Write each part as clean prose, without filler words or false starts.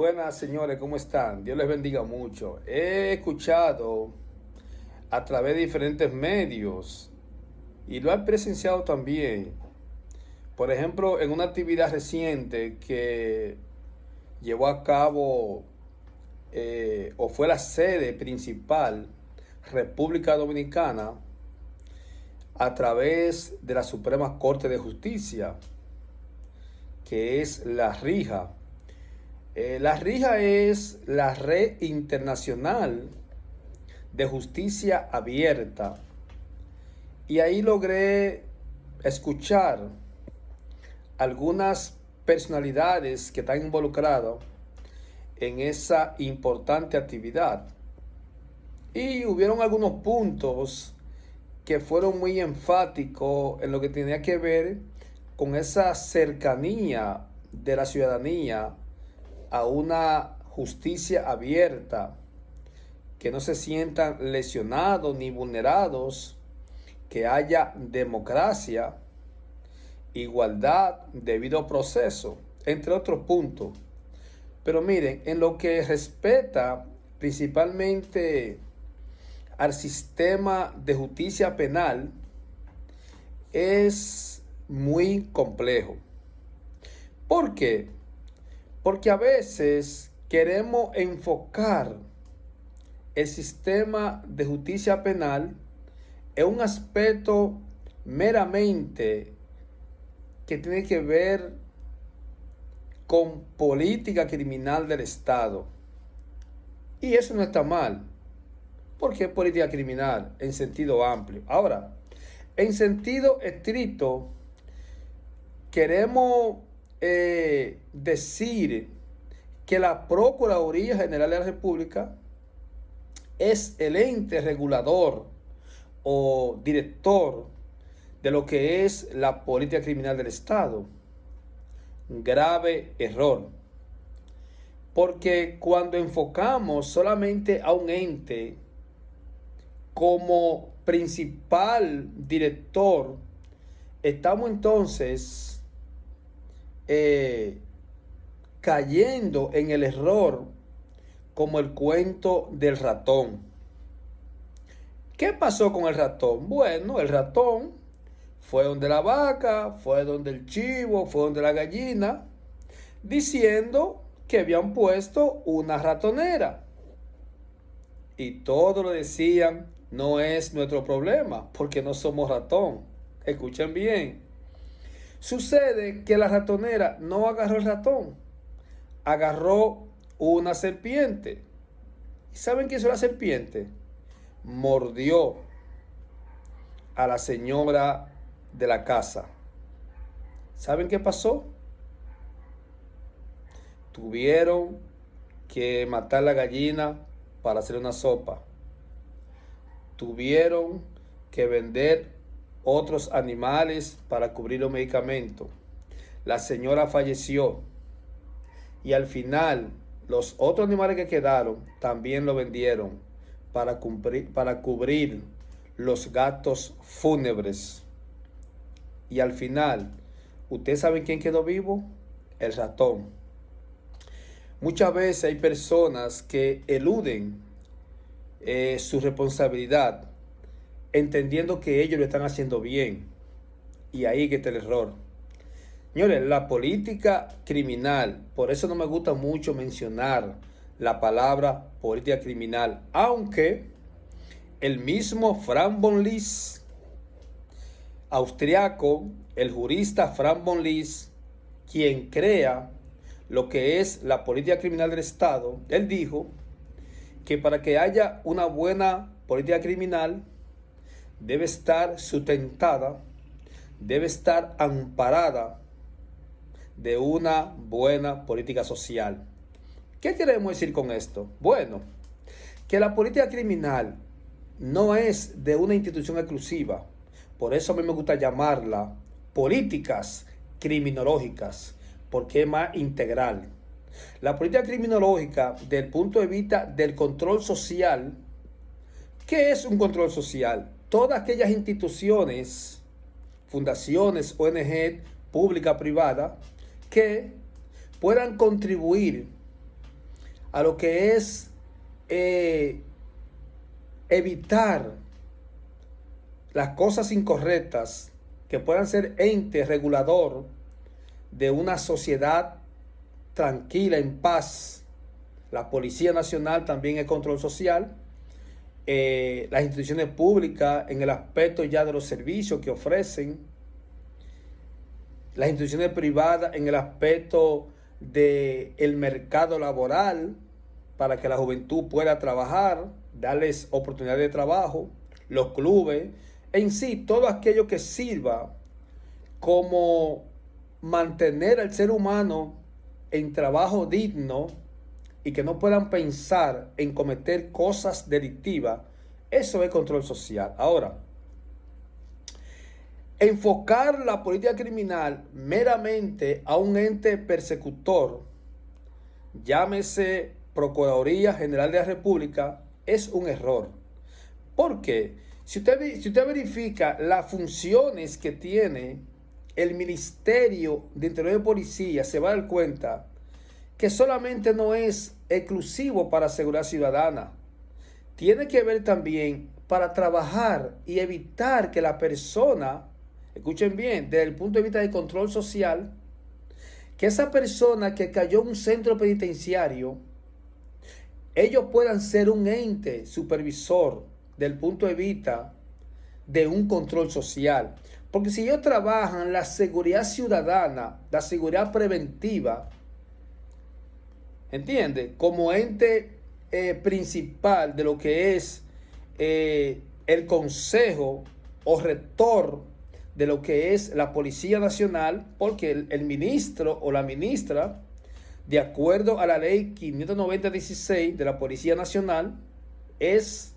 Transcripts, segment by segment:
Buenas señores, ¿cómo están? Dios les bendiga mucho. He escuchado a través de diferentes medios y lo he presenciado también. Por ejemplo, en una actividad reciente que llevó a cabo o fue la sede principal, República Dominicana, a través de la Suprema Corte de Justicia, que es la RIJA. La RIJA es la Red Internacional de Justicia Abierta, y ahí logré escuchar algunas personalidades que están involucradas en esa importante actividad. Y hubieron algunos puntos que fueron muy enfáticos en lo que tenía que ver con esa cercanía de la ciudadanía a una justicia abierta, que no se sientan lesionados ni vulnerados, que haya democracia, igualdad, debido proceso, entre otros puntos. Pero miren, en lo que respecta principalmente al sistema de justicia penal, es muy complejo. ¿Por qué? Porque a veces queremos enfocar el sistema de justicia penal en un aspecto meramente que tiene que ver con política criminal del Estado. Y eso no está mal, porque es política criminal en sentido amplio. Ahora, en sentido estricto, queremos decir que la Procuraduría General de la República es el ente regulador o director de lo que es la política criminal del Estado. Grave error. Porque cuando enfocamos solamente a un ente como principal director, estamos entonces cayendo en el error como el cuento del ratón. ¿Qué pasó con el ratón? Bueno, el ratón fue donde la vaca, fue donde el chivo, fue donde la gallina, diciendo que habían puesto una ratonera. Y todos lo decían, no es nuestro problema, porque no somos ratón. Escuchen bien. Sucede que la ratonera no agarró el ratón, agarró una serpiente. ¿Y saben qué hizo la serpiente? Mordió a la señora de la casa. ¿Saben qué pasó? Tuvieron que matar la gallina para hacer una sopa. Tuvieron que vender otros animales para cubrir los medicamentos. La señora falleció y al final los otros animales que quedaron también lo vendieron para cubrir los gastos fúnebres. Y al final, ¿ustedes saben quién quedó vivo? El ratón. Muchas veces hay personas que eluden su responsabilidad, entendiendo que ellos lo están haciendo bien. Y ahí que está el error. Señores, la política criminal, por eso no me gusta mucho mencionar la palabra política criminal, aunque el mismo Frank von Liszt, austriaco, el jurista Frank von Liszt, quien crea lo que es la política criminal del Estado, él dijo que para que haya una buena política criminal debe estar sustentada, debe estar amparada de una buena política social. ¿Qué queremos decir con esto? Bueno, que la política criminal no es de una institución exclusiva. Por eso a mí me gusta llamarla políticas criminológicas, porque es más integral. La política criminológica, desde el punto de vista del control social, ¿qué es un control social? Todas aquellas instituciones, fundaciones, ONG, pública, privada, que puedan contribuir a lo que es evitar las cosas incorrectas que puedan ser ente regulador de una sociedad tranquila, en paz. La Policía Nacional también es control social. Las instituciones públicas en el aspecto ya de los servicios que ofrecen. Las instituciones privadas en el aspecto del mercado laboral para que la juventud pueda trabajar, darles oportunidades de trabajo, los clubes, en sí, todo aquello que sirva como mantener al ser humano en trabajo digno y que no puedan pensar en cometer cosas delictivas, eso es control social. Ahora, enfocar la política criminal meramente a un ente persecutor, llámese Procuraduría General de la República, es un error. ¿Por qué? Si usted verifica las funciones que tiene el Ministerio de Interior y Policía, se va a dar cuenta que solamente no es exclusivo para seguridad ciudadana. Tiene que ver también para trabajar y evitar que la persona, escuchen bien, desde el punto de vista del control social, que esa persona que cayó en un centro penitenciario, ellos puedan ser un ente supervisor del punto de vista de un control social. Porque si ellos trabajan la seguridad ciudadana, la seguridad preventiva, ¿entiende? Como ente principal de lo que es el consejo o rector de lo que es la Policía Nacional, porque el ministro o la ministra, de acuerdo a la ley 590-16 de la Policía Nacional, es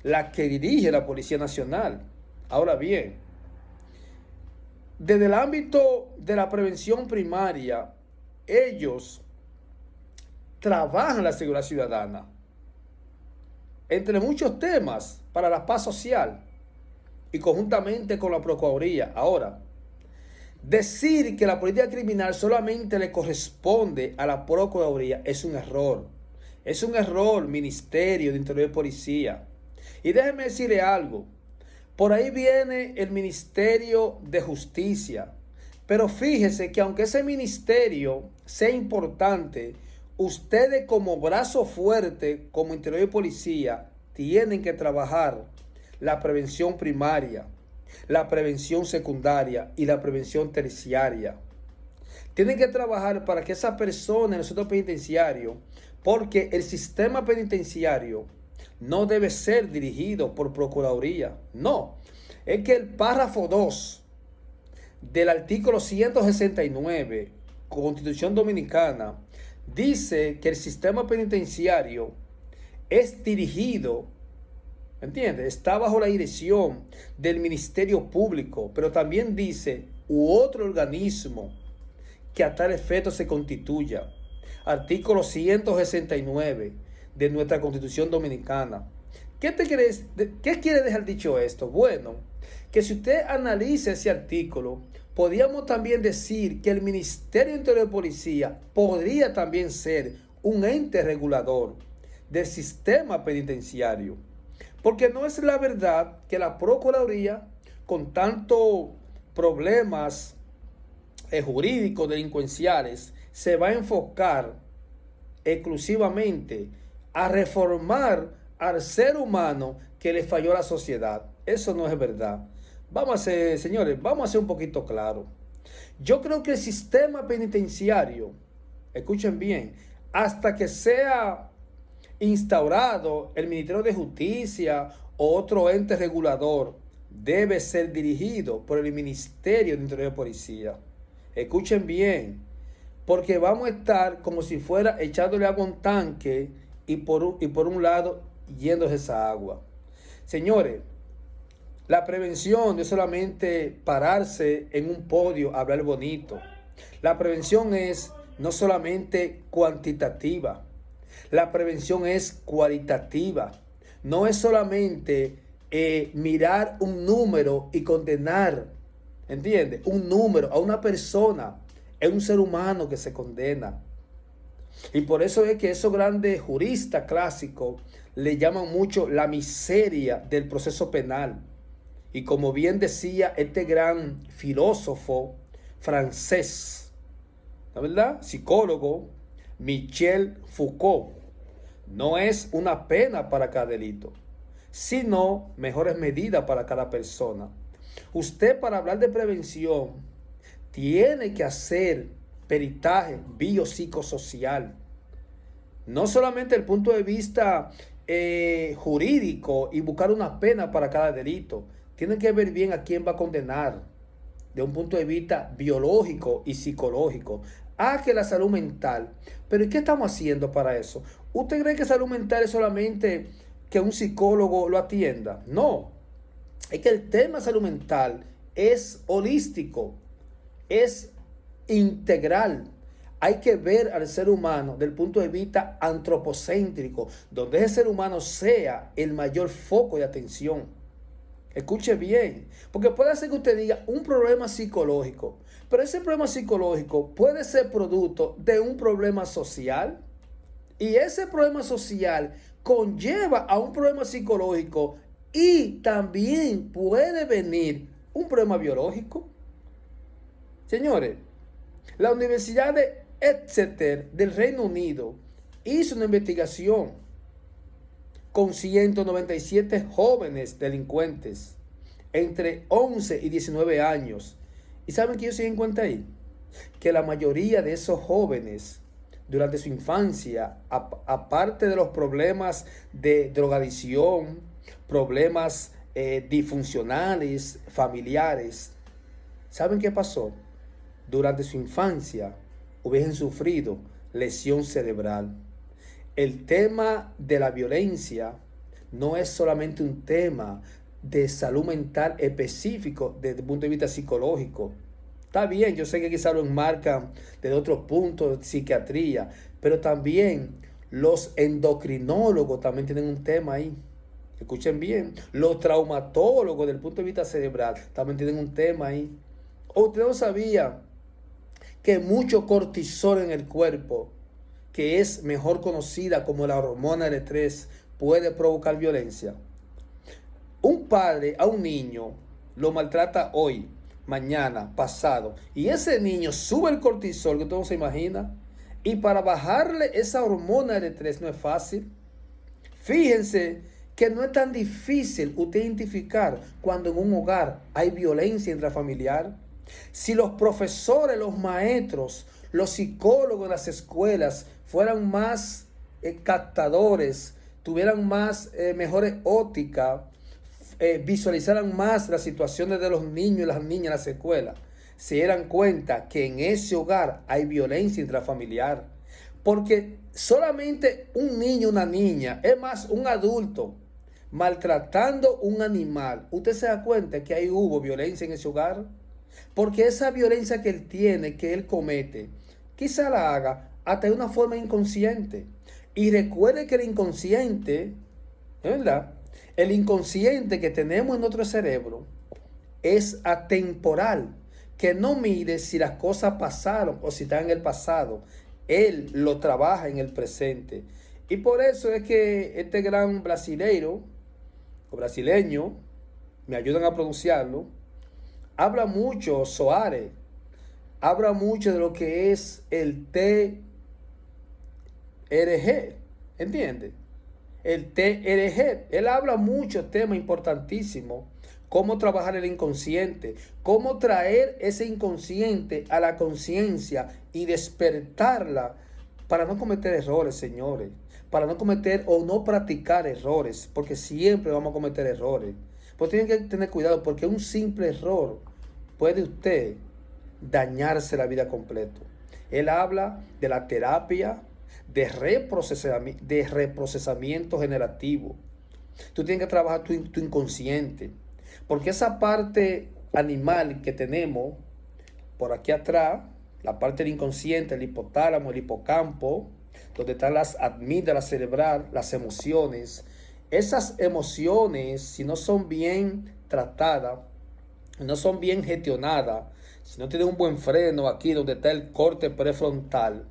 la que dirige la Policía Nacional. Ahora bien, desde el ámbito de la prevención primaria, ellos trabajan la seguridad ciudadana, entre muchos temas, para la paz social y conjuntamente con la Procuraduría. Ahora, decir que la política criminal solamente le corresponde a la Procuraduría es un error. Es un error, Ministerio de Interior y Policía. Y déjeme decirle algo. Por ahí viene el Ministerio de Justicia. Pero fíjese que aunque ese ministerio sea importante, ustedes como brazo fuerte, como Interior y Policía, tienen que trabajar la prevención primaria, la prevención secundaria y la prevención terciaria. Tienen que trabajar para que esa persona en el centro penitenciario, porque el sistema penitenciario no debe ser dirigido por Procuraduría. No, es que el párrafo 2 del artículo 169, Constitución Dominicana, dice que el sistema penitenciario es dirigido, ¿entiende? Está bajo la dirección del Ministerio Público, pero también dice u otro organismo que a tal efecto se constituya. Artículo 169 de nuestra Constitución Dominicana. ¿Qué quiere dejar dicho esto? Bueno, que si usted analiza ese artículo, podríamos también decir que el Ministerio Interior de Policía podría también ser un ente regulador del sistema penitenciario. Porque no es la verdad que la Procuraduría, con tantos problemas jurídicos delincuenciales, se va a enfocar exclusivamente a reformar al ser humano que le falló a la sociedad. Eso no es verdad. Vamos a ser, señores, vamos a ser un poquito claros. Yo creo que el sistema penitenciario, escuchen bien, hasta que sea instaurado el Ministerio de Justicia o otro ente regulador, debe ser dirigido por el Ministerio de Interior y Policía. Escuchen bien, porque vamos a estar como si fuera echándole agua a un tanque y por un lado yéndose esa agua. Señores, la prevención no es solamente pararse en un podio a hablar bonito. La prevención es no solamente cuantitativa, la prevención es cualitativa. No es solamente mirar un número y condenar, ¿entiendes? Un número a una persona, es un ser humano que se condena. Y por eso es que esos grandes juristas clásicos le llaman mucho la miseria del proceso penal. Y como bien decía este gran filósofo francés, ¿la verdad? Psicólogo, Michel Foucault, no es una pena para cada delito, sino mejores medidas para cada persona. Usted, para hablar de prevención, tiene que hacer peritaje biopsicosocial. No solamente el punto de vista jurídico y buscar una pena para cada delito. Tiene que ver bien a quién va a condenar de un punto de vista biológico y psicológico. Que la salud mental. Pero ¿y qué estamos haciendo para eso? ¿Usted cree que salud mental es solamente que un psicólogo lo atienda? No. Es que el tema salud mental es holístico, es integral. Hay que ver al ser humano del punto de vista antropocéntrico, donde ese ser humano sea el mayor foco de atención. Escuche bien, porque puede ser que usted diga un problema psicológico, pero ese problema psicológico puede ser producto de un problema social, y ese problema social conlleva a un problema psicológico, y también puede venir un problema biológico. Señores, la Universidad de Exeter del Reino Unido hizo una investigación con 197 jóvenes delincuentes entre 11 y 19 años. ¿Y saben qué ellos se dan cuenta ahí? Que la mayoría de esos jóvenes durante su infancia, aparte de los problemas de drogadicción, problemas disfuncionales, familiares, ¿saben qué pasó? Durante su infancia hubiesen sufrido lesión cerebral. El tema de la violencia no es solamente un tema de salud mental específico desde el punto de vista psicológico. Está bien, yo sé que quizás lo enmarcan desde otros puntos de psiquiatría, pero también los endocrinólogos también tienen un tema ahí. Escuchen bien, los traumatólogos desde el punto de vista cerebral también tienen un tema ahí. ¿O usted no sabía que mucho cortisol en el cuerpo, que es mejor conocida como la hormona del estrés, puede provocar violencia? Un padre a un niño lo maltrata hoy, mañana, pasado, y ese niño sube el cortisol, que todo se imagina, y para bajarle esa hormona del estrés no es fácil. Fíjense que no es tan difícil usted identificar cuando en un hogar hay violencia intrafamiliar. Si los profesores, los maestros, los psicólogos en las escuelas fueran más captadores, tuvieran más mejores ópticas, visualizaran más las situaciones de los niños y las niñas en las escuelas, se dieran cuenta que en ese hogar hay violencia intrafamiliar. Porque solamente un niño, una niña, es más, un adulto maltratando un animal, usted se da cuenta que ahí hubo violencia en ese hogar. Porque esa violencia que él tiene, que él comete, quizá la haga hasta de una forma inconsciente. Y recuerde que el inconsciente, ¿verdad? El inconsciente que tenemos en nuestro cerebro es atemporal, que no mide si las cosas pasaron o si están en el pasado. Él lo trabaja en el presente. Y por eso es que este gran brasileiro o brasileño, me ayudan a pronunciarlo, habla mucho, Soares, habla mucho de lo que es el TRG, ¿entiende? El TRG, él habla mucho temas importantísimos, cómo trabajar el inconsciente, cómo traer ese inconsciente a la conciencia y despertarla para no cometer errores, señores, para no cometer o no practicar errores, porque siempre vamos a cometer errores. Pues tienen que tener cuidado, porque un simple error puede usted dañarse la vida completa. Él habla de la terapia de reprocesamiento generativo. Tú tienes que trabajar tu inconsciente, porque esa parte animal que tenemos por aquí atrás, la parte del inconsciente, el hipotálamo, el hipocampo, donde están las amígdalas cerebral, las emociones. Esas emociones, si no son bien tratadas, no son bien gestionadas, si no tienen un buen freno aquí donde está el corte prefrontal,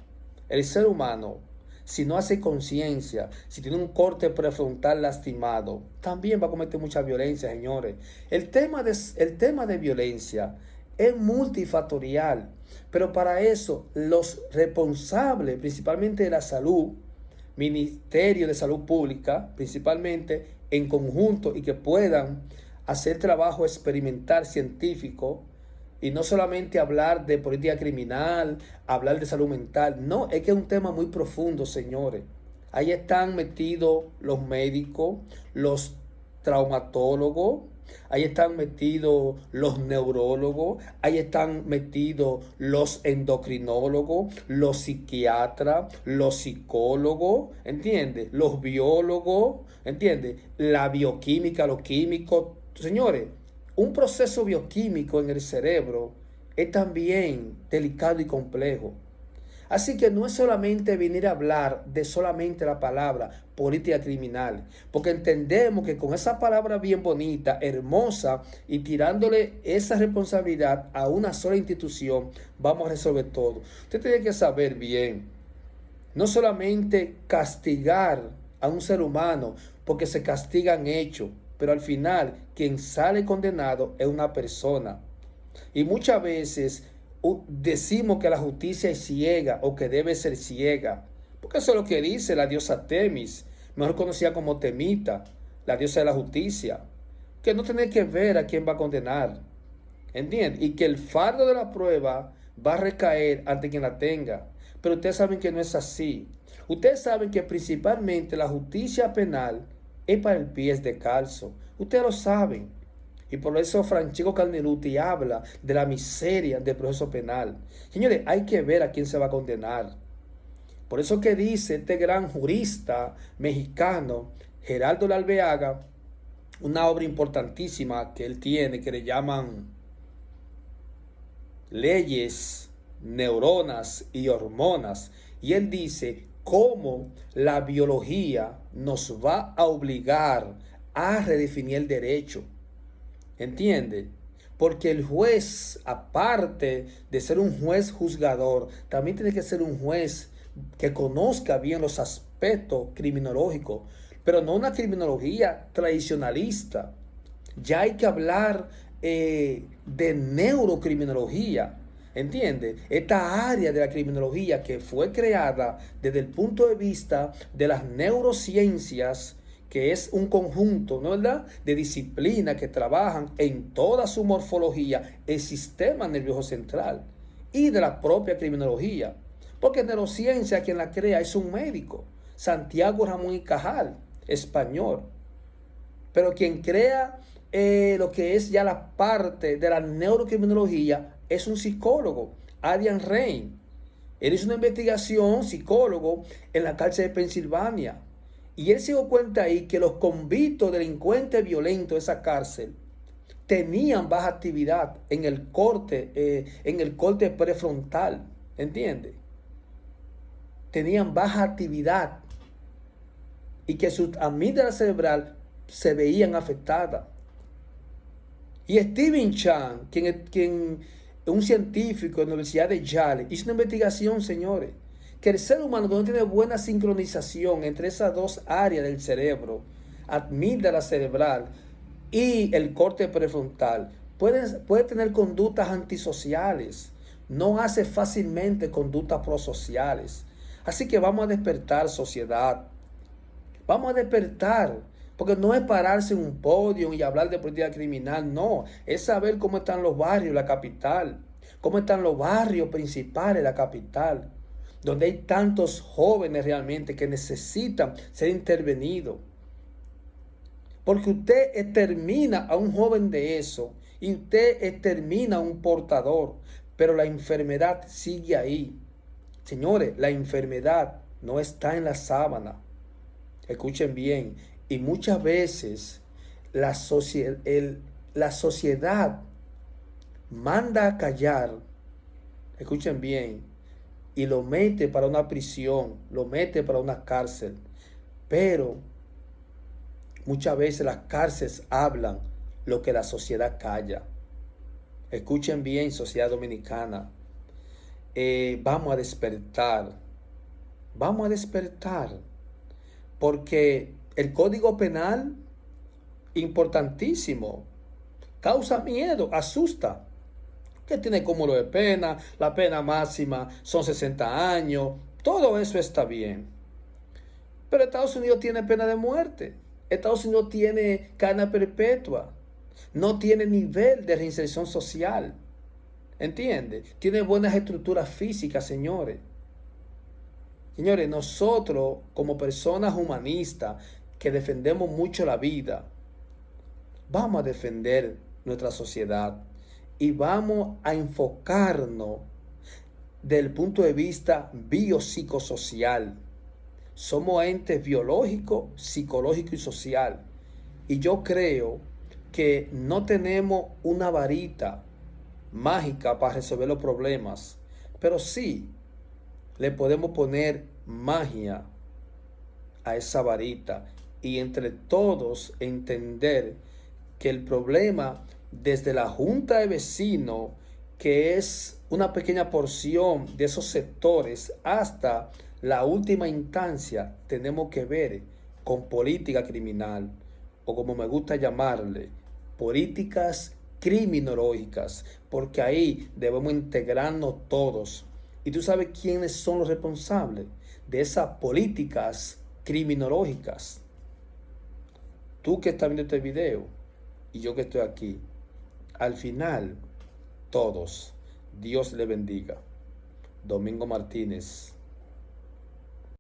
El ser humano, si no hace conciencia, si tiene un corte prefrontal lastimado, también va a cometer mucha violencia, señores. El tema de violencia es multifactorial, pero para eso los responsables, principalmente de la salud, Ministerio de Salud Pública, principalmente en conjunto y que puedan hacer trabajo experimental científico y no solamente hablar de política criminal, hablar de salud mental. No, es que es un tema muy profundo, señores. Ahí están metidos los médicos, los traumatólogos, ahí están metidos los neurólogos, ahí están metidos los endocrinólogos, los psiquiatras, los psicólogos, ¿entiendes? Los biólogos, ¿entiendes? La bioquímica, los químicos. Señores, un proceso bioquímico en el cerebro es también delicado y complejo. Así que no es solamente venir a hablar de solamente la palabra política criminal, porque entendemos que con esa palabra bien bonita, hermosa, y tirándole esa responsabilidad a una sola institución, vamos a resolver todo. Usted tiene que saber bien, no solamente castigar a un ser humano, porque se castigan hechos, pero al final quien sale condenado es una persona. Y muchas veces decimos que la justicia es ciega o que debe ser ciega, porque eso es lo que dice la diosa Temis, mejor conocida como Temita, la diosa de la justicia, que no tiene que ver a quién va a condenar, ¿entiendes? Y que el fardo de la prueba va a recaer ante quien la tenga. Pero ustedes saben que no es así. Ustedes saben que principalmente la justicia penal es para el pie descalzo. Ustedes lo saben. Y por eso Francesco Carneruti habla de la miseria del proceso penal. Señores, hay que ver a quién se va a condenar. Por eso que dice este gran jurista mexicano, Gerardo de Alveaga, una obra importantísima que él tiene, que le llaman Leyes, Neuronas y Hormonas. Y él dice cómo la biología nos va a obligar a redefinir el derecho. ¿Entiende? Porque el juez, aparte de ser un juez juzgador, también tiene que ser un juez que conozca bien los aspectos criminológicos, pero no una criminología tradicionalista. Ya hay que hablar de neurocriminología. ¿Entiende? Esta área de la criminología que fue creada desde el punto de vista de las neurociencias, que es un conjunto, ¿no es verdad?, de disciplinas que trabajan en toda su morfología el sistema nervioso central y de la propia criminología. Porque neurociencia quien la crea es un médico, Santiago Ramón y Cajal, español. Pero quien crea lo que es ya la parte de la neurocriminología es un psicólogo, Adrian Rain. Él hizo una investigación, psicólogo, en la cárcel de Pensilvania. Y él se dio cuenta ahí que los convictos delincuentes violentos de esa cárcel tenían baja actividad en el corte prefrontal. ¿Entiende? Tenían baja actividad y que sus amígdalas cerebral se veían afectadas. Y Steven Chan, quien un científico de la Universidad de Yale, hizo una investigación, señores, que el ser humano no tiene buena sincronización entre esas dos áreas del cerebro, amígdala cerebral y el corte prefrontal, puede tener conductas antisociales, no hace fácilmente conductas prosociales. Así que vamos a despertar, sociedad. Vamos a despertar. Porque no es pararse en un podio y hablar de política criminal, no. Es saber cómo están los barrios de la capital, cómo están los barrios principales de la capital, donde hay tantos jóvenes realmente que necesitan ser intervenidos. Porque usted extermina a un joven de eso y usted extermina a un portador, pero la enfermedad sigue ahí. Señores, la enfermedad no está en la sábana. Escuchen bien. Y muchas veces la sociedad manda a callar, escuchen bien, y lo mete para una prisión, lo mete para una cárcel. Pero muchas veces las cárceles hablan lo que la sociedad calla. Escuchen bien, sociedad dominicana. Vamos a despertar. Vamos a despertar, porque el Código Penal, importantísimo, causa miedo, asusta. Que tiene cúmulo de pena, la pena máxima son 60 años, todo eso está bien. Pero Estados Unidos tiene pena de muerte, Estados Unidos tiene cadena perpetua, no tiene nivel de reinserción social, ¿entiende? Tiene buenas estructuras físicas, señores. Señores, nosotros como personas humanistas que defendemos mucho la vida, vamos a defender nuestra sociedad y vamos a enfocarnos del punto de vista biopsicosocial. Somos entes biológicos, psicológicos y social. Y yo creo que no tenemos una varita mágica para resolver los problemas, pero sí le podemos poner magia a esa varita y entre todos entender que el problema desde la junta de vecinos, que es una pequeña porción de esos sectores, hasta la última instancia, tenemos que ver con política criminal, o como me gusta llamarle, políticas criminológicas, porque ahí debemos integrarnos todos. ¿Y tú sabes quiénes son los responsables de esas políticas criminológicas? Tú que estás viendo este video y yo que estoy aquí. Al final, todos. Dios le bendiga. Domingo Martínez.